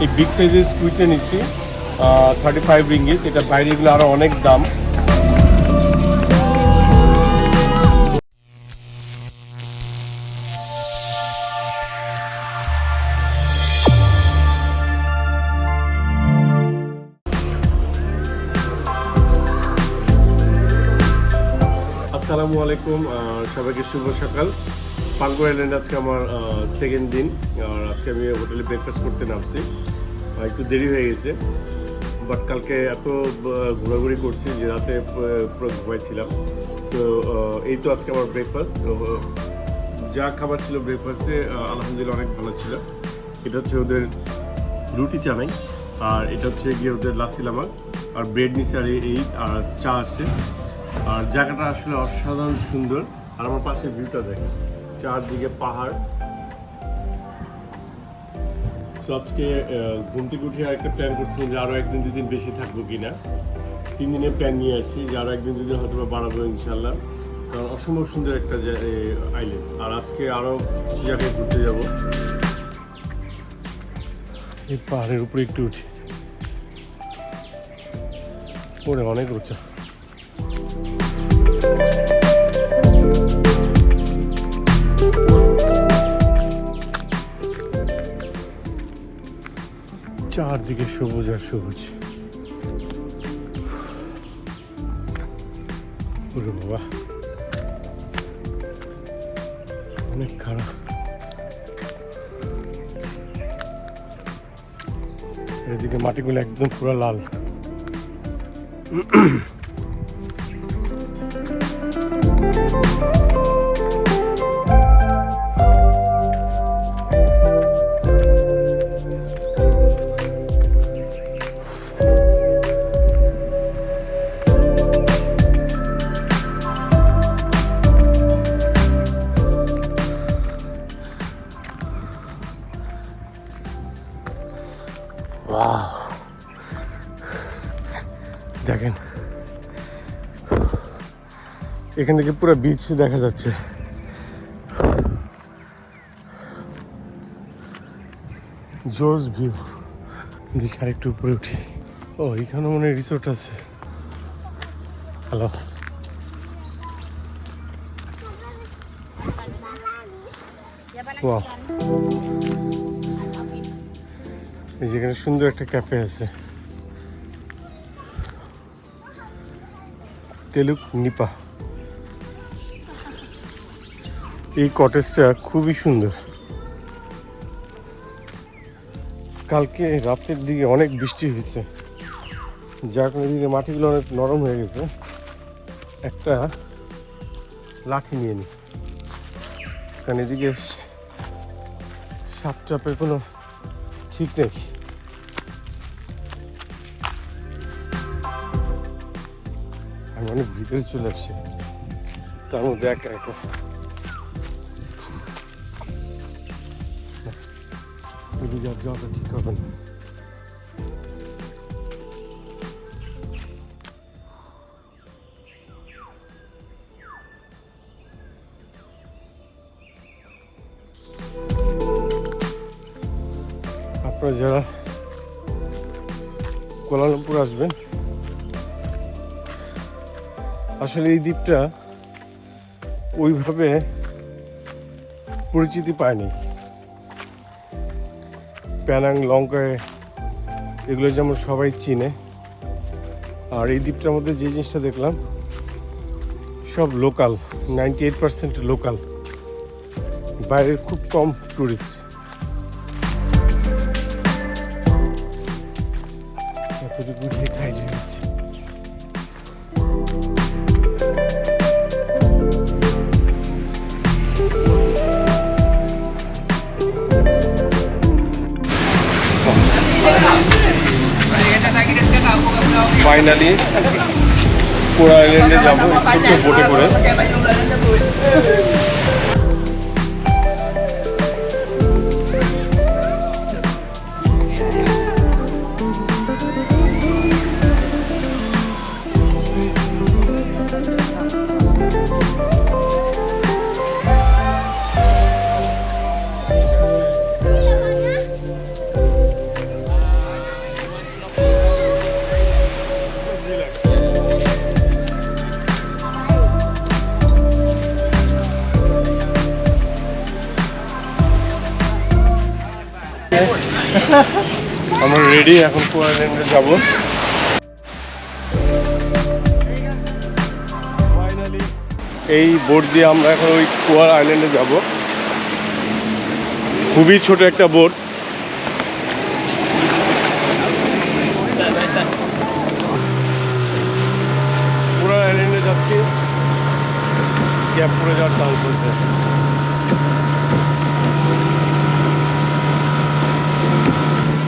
এই বিগ সাইজের স্কুইডটা নিচ্ছি 35 রিঙ্গিত। এটা বাইরে এগুলো আরও অনেক দাম। আসসালামু আলাইকুম, সবাইকে শুভ সকাল। পাঙ্গু আইল্যান্ড আজকে আমার সেকেন্ড দিন। আর আজকে আমি হোটেলে ব্রেকফাস্ট করতে নামছি। একটু দেরি হয়ে গেছে, বাট কালকে এত ঘোরাঘুরি করছি যে রাতে পুরো ঘুমাইছিলাম। সো এই তো আজকে আমার ব্রেকফাস্ট। যা খাবার ছিল ব্রেকফাস্টে আলহামদুলিল্লাহ অনেক ভালো ছিল। এটা হচ্ছে ওদের রুটি চানাই, আর এটা হচ্ছে গিয়ে ওদের লাসি লামা, আর ব্রেড নিচে, আর এই আর চা আসছে। আর জায়গাটা আসলে অসাধারণ সুন্দর। আর আমার পাশে ভিউটা দেখেন, চারদিকে পাহাড়। সো আজকে ঘুম থেকে উঠে একটা প্ল্যান করছিলাম যে আরও একদিন দুদিন বেশি থাকবো কিনা। 3 দিনের প্ল্যান নিয়ে আসছি যে আরও একদিন দুদিন হয়তো বাড়াবো ইনশাল্লাহ, কারণ অসম্ভব সুন্দর একটা আইল্যান্ড। আর আজকে আরও কিছু জায়গায় ঘুরতে যাবো। এই পাহাড়ের উপরে একটু উঠি, ওরে অনেক উঁচা। চারদিকে সবুজ আর সবুজ। ওরে বাবা, অনেক খারাপ। এদিকে মাটিগুলো একদম পুরো লাল। দেখেন, এখান থেকে পুরো বিচ দেখা যাচ্ছে। জোস ভিউ। দেখি আরেকটু উপরে উঠি। ও, এখানে মনে হয় রিসোর্ট আছে। হ্যালো, ওয়াও, এই যেখানে সুন্দর একটা ক্যাফে আছে, তেলুক নিপা। এই কটেজটা খুবই সুন্দর। কালকে রাতের দিকে অনেক বৃষ্টি হয়েছে, যার কারণে এদিকে মাটিগুলো অনেক নরম হয়ে গেছে। একটা লাঠি নিয়ে নি, কারণ এদিকে সাপ চাপের কোনো ঠিক নেই। আমি অনেক ভিতরে চলে আসছি, তার মধ্যে একা একা। এদিকে আর যাওয়াটা ঠিক হবে না। আপনারা যারা কুয়ালালামপুর আসবেন, আসলে এই দ্বীপটা ওইভাবে পরিচিতি পায়নি। প্যানাং, লঙ্কায় এগুলো যেমন সবাই চিনে, আর এই দ্বীপটার মধ্যে যে জিনিসটা দেখলাম সব লোকাল, 98% লোকাল, বাইরের খুব কম টুরিস্ট। এতটুকু উঠে খাই লেগেছে। ফাইনালি পুরো আইল্যান্ডে যাবো বোটে করে। আছে আমরা রেডি এখন কুয়া আইল্যান্ডে যাব। ফাইনালি এই বোট দিয়ে আমরা এখন ওই কুয়া আইল্যান্ডে যাব। খুবই ছোট একটা বোট। পুরো আইল্যান্ডে যাচ্ছি, ক্যাপ পড়ে যাওয়ার চান্স আছে।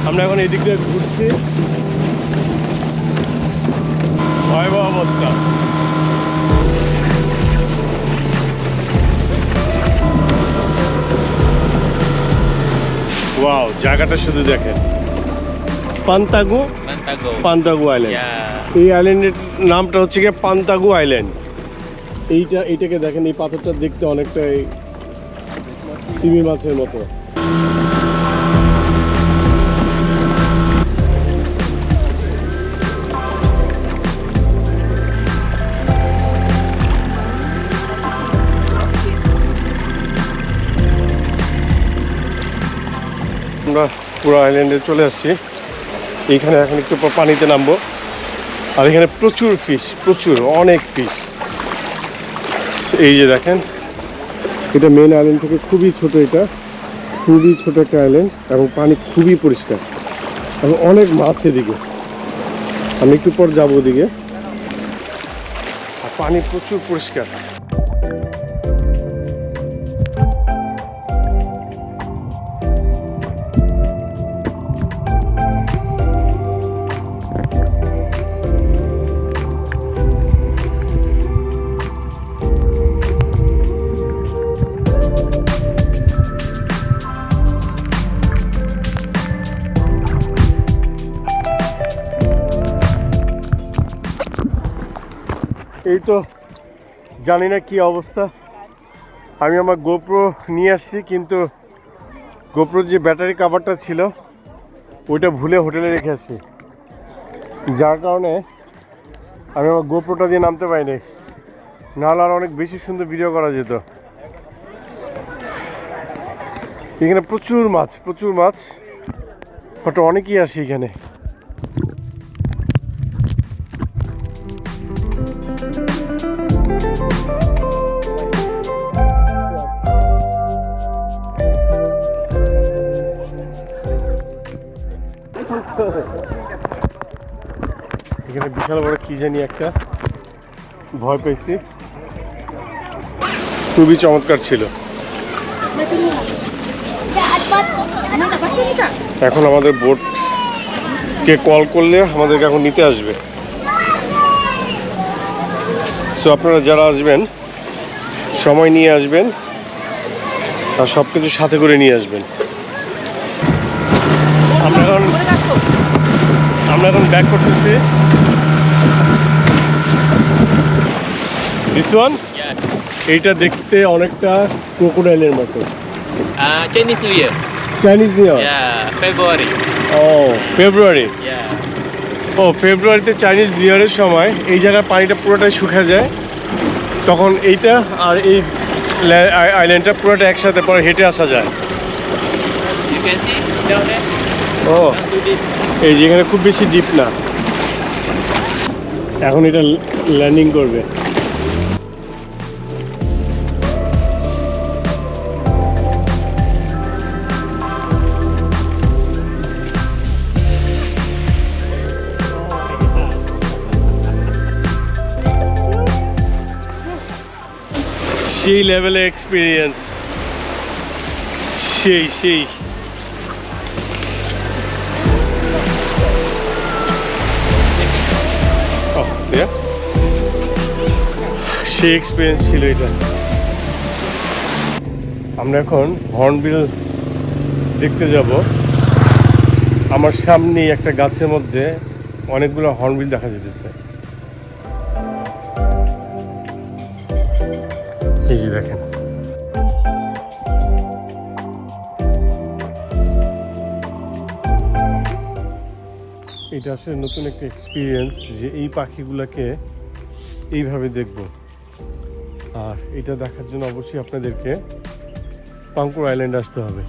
আমরা এখন এদিক দিয়ে ঘুরছি, ভয়াবহ অবস্থা। ওয়াও, জায়গাটা শুধু দেখেন, পান্তাগু আইল্যান্ড। এই আইল্যান্ডের নামটা হচ্ছে গিয়ে পান্তাগু আইল্যান্ড। এইটাকে দেখেন, এই পাথরটা দেখতে অনেকটাই তিমি মাছের মতো। আমরা পুরো আইল্যান্ডে চলে আসছি। এইখানে এখন একটু পর পানিতে নামবো। আর এখানে প্রচুর ফিশ, প্রচুর, অনেক ফিশ। এই যে দেখেন, এটা মেন আইল্যান্ড থেকে খুবই ছোট, এটা খুবই ছোট একটা আইল্যান্ড এবং পানি খুবই পরিষ্কার এবং অনেক মাছ এদিকে। আমি একটু পর যাবো ওদিকে। আর পানি প্রচুর পরিষ্কার। এই তো জানি না কি অবস্থা। আমি আমার গোপ্রো নিয়ে আসছি, কিন্তু গোপ্রোর যে ব্যাটারি কাভারটা ছিল ওইটা ভুলে হোটেলে রেখে আসছি, যার কারণে আমি আমার গোপ্রোটা দিয়ে নামতে পারিনি। নাহলে আর অনেক বেশি সুন্দর ভিডিও করা যেত। এখানে প্রচুর মাছ, প্রচুর মাছ, বাট অনেকেই আসে এখানে। এখানে বিশাল বড় কি জানি একটা, ভয় পেয়েছি। খুবই চমৎকার ছিল। এখন আমাদের বোটকে কল করলে আমাদেরকে এখন নিতে আসবে। সো আপনারা যারা আসবেন সময় নিয়ে আসবেন আর সব কিছু সাথে করে নিয়ে আসবেন। আমরা এখন ব্যাক করতেছি। দিস ওয়ান, এইটা দেখতে অনেকটা ক্রোকোডাইলের মতো। Chinese New Year. Chinese new year. Yeah, February. ও ফেব্রুয়ারি। Yeah. ও ফেব্রুয়ারিতে চাইনিজ নিউ ইয়ারের সময় এই জায়গার পানিটা পুরোটাই শুকিয়ে যায়, তখন এইটা আর এই আইল্যান্ডটা পুরোটা একসাথে পরে হেঁটে আসা যায়। You can see down there. O Not too deep. এই যেখানে খুব বেশি ডিপ না। এখন এটা ল্যান্ডিং করবে। সেই লেভেলের এক্সপিরিয়েন্স, সেই সেই এক্সপিরিয়েন্স ছিল এটা। আমরা এখন হর্নবিল দেখতে যাব। আমার সামনেই একটা গাছের মধ্যে অনেকগুলো হর্নবিল দেখা যেতেছে। এই যে দেখেন, এটা আসলে নতুন একটা এক্সপিরিয়েন্স যে এই পাখিগুলোকে এইভাবে দেখব। আর এটা দেখার জন্য অবশ্যই আপনাদেরকে পাংকুর আইল্যান্ড আসতে হবে।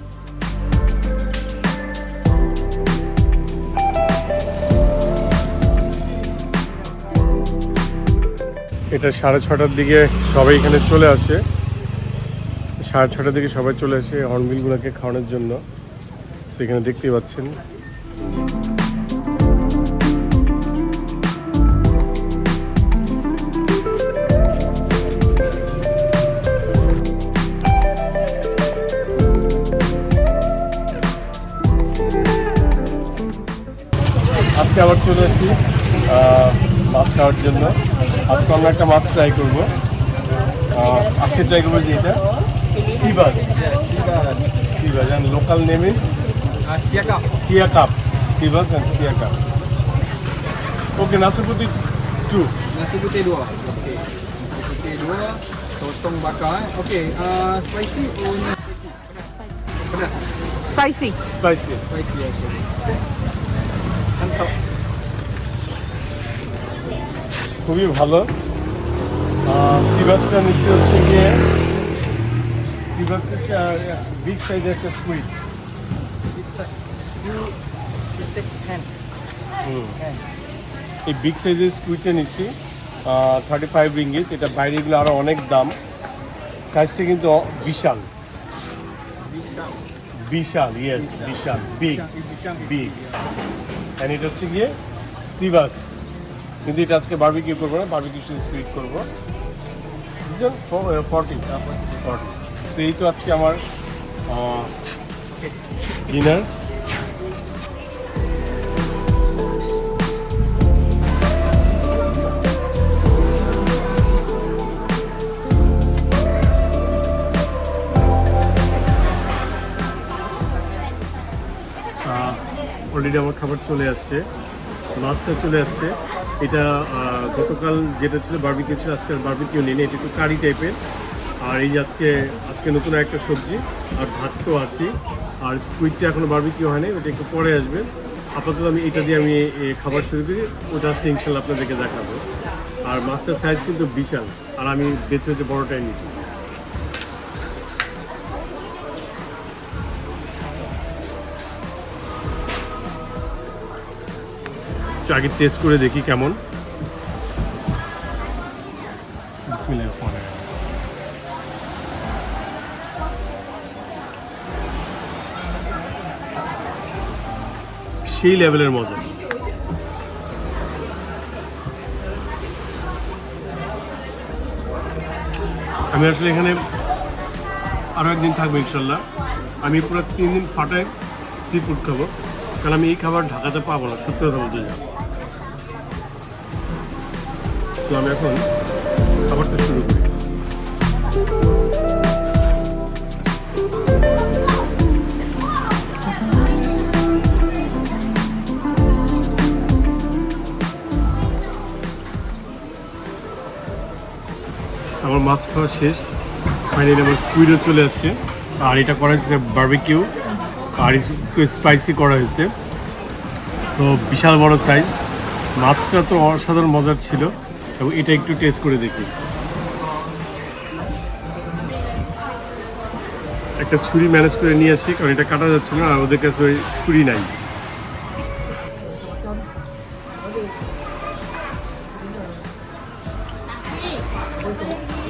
এটা 6:30টার দিকে সবাই এখানে চলে আসে। 6:30টার দিকে সবাই চলে আসে হর্নবিলগুলোকে খাওয়ানোর জন্য। সেখানে দেখতেই পাচ্ছেন। আজকে আবার চলে এসেছি মাছ খাওয়ার জন্য। আজকে আমরা একটা মাছ ট্রাই করবো। আজকে ট্রাই করবো যে এটা সিবাস, সিবাস অ্যান্ড লোকাল নেমে সিয়া কাপ, সিবাস অ্যান্ড সিয়া কাপ। ওকে, নাসিপুতি 2. Nasi putih 2. Okey. Nasi putih 2. Sotong bakar. Okey. Spicy or pedas? Spicy. Spicy. Spicy. Okey. Mantap. খুবই ভালো। সিবাসটা নিশ্চয় হচ্ছে গিয়ে সিবাস বিগ সাইজের একটা স্কুইড। You take hand. এই বিগ সাইজের স্কুইডটা নিচ্ছি 35 রিঙ্গিত। এটা বাইরে এগুলো আরও অনেক দাম। সাইজটা কিন্তু বিশাল বিশাল, ইয়েস বিশাল, বিগ বিগ। অ্যান্ড এটা হচ্ছে গিয়ে সিবাস, কিন্তু এটা আজকে বারবিকিউ করবো না, বারবিকিউ স্কুইড করবো। 40। তো এই তো আজকে আমার ডিনার। অলরেডি আমার খাবার চলে আসছে, মাছটা চলে আসছে। এটা গতকাল যেটা ছিল বারবিকিউ ছিল, আজকে বারবিকিউ নেই, এটা একটু কারি টাইপের। আর এই যে আজকে নতুন একটা সবজি আর ভাত তো আছি। আর স্কুইডটা এখনো বারবিকিউ হয়নি, ওটা একটু পরে আসবে। আপাতত আমি এটা দিয়ে আমি খাবার শুরু করি, ওটা আসলে ইনশাল্লাহ আপনাদেরকে দেখাবো। আর মাছটার সাইজ কিন্তু বিশাল, আর আমি বেছে বেছে বড়টাই নিচ্ছি। আগে টেস্ট করে দেখি কেমন। বিসমিল্লাহির রহমানির রহিম। সেই লেভেলের মজা। আমি আসলে এখানে আরও একদিন থাকবো ইনশাল্লাহ। আমি পুরো 3 দিন ফাটায় সি ফুড খাবো, কারণ আমি এই খাবার ঢাকাতে পাবো না, সত্যি কথা বলতে যাই। তো আমি এখন খাবারটা শুরু করি। আমার মাছ খাওয়া শেষ, ফাইনালি আমার স্কুইডও চলে আসছে। আর এটা করা হয়েছে বারবিকিউ, আর একটু স্পাইসি করা হয়েছে। তো বিশাল বড় সাইজ মাছটা, তো অসাধারণ মজার ছিল। এবং এটা একটু টেস্ট করে দেখি। একটা ছুরি ম্যানেজ করে নিয়ে আসি, কারণ এটা কাটা যাচ্ছে না, আর ওদের কাছে ওই ছুরি নাই।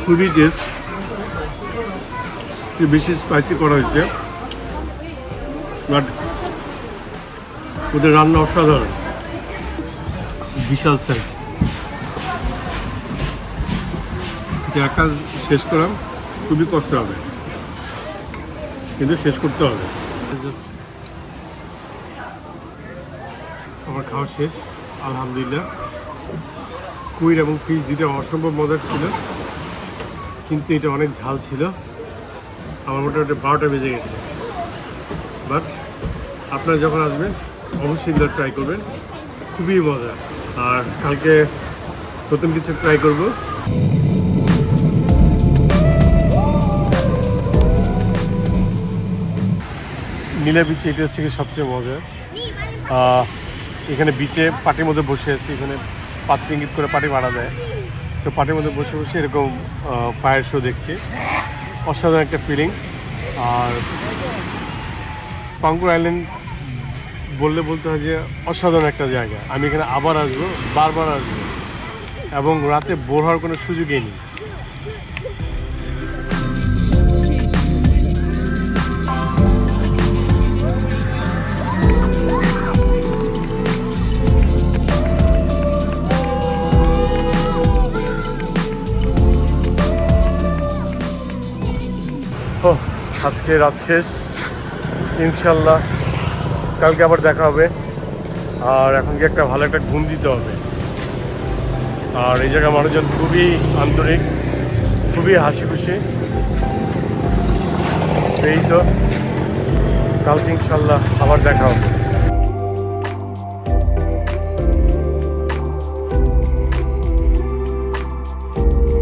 খুবই টেস্ট, একটু বেশি স্পাইসি করা হয়েছে, বাট ওদের রান্না অসাধারণ। বিশাল সাইজ। এটা একা শেষ করা খুবই কষ্ট হবে, কিন্তু শেষ করতে হবে। আমার খাওয়া শেষ আলহামদুলিল্লাহ। স্কুইড এবং ফিশ দুটো অসম্ভব মজার ছিল, কিন্তু এটা অনেক ঝাল ছিল। আমার মোটামুটি 12টা বেজে গেছে। বাট আপনারা যখন আসবেন অবশ্যই এগুলো ট্রাই করবেন, খুবই মজা। আর কালকে নতুন কিছু ট্রাই করব। নীলা বিচে এটা হচ্ছে সবচেয়ে মজা। এখানে বিচে পাটির মধ্যে বসে আছি, এখানে 5 রিঙ্গিত করে পাটি ভাড়া দেয়। সো পাটির মধ্যে বসে বসে এরকম ফায়ার শো দেখছি, অসাধারণ একটা ফিলিং। আর পাঙ্গুর আইল্যান্ড বলতে হয় যে অসাধারণ একটা জায়গা। আমি এখানে আবার আসবো, বারবার আসবো। এবং রাতে বোর হওয়ার কোনো সুযোগই নেই। ও আজকে রাত শেষ, ইনশাল্লাহ কালকে আবার দেখা হবে। আর এখন কি একটা ভালো একটা ঘুম দিতে হবে। আর এই জায়গার মানুষজন খুবই আন্তরিক, খুবই হাসি খুশি। এই তো কালকে ইনশাল্লাহ আবার দেখা হবে।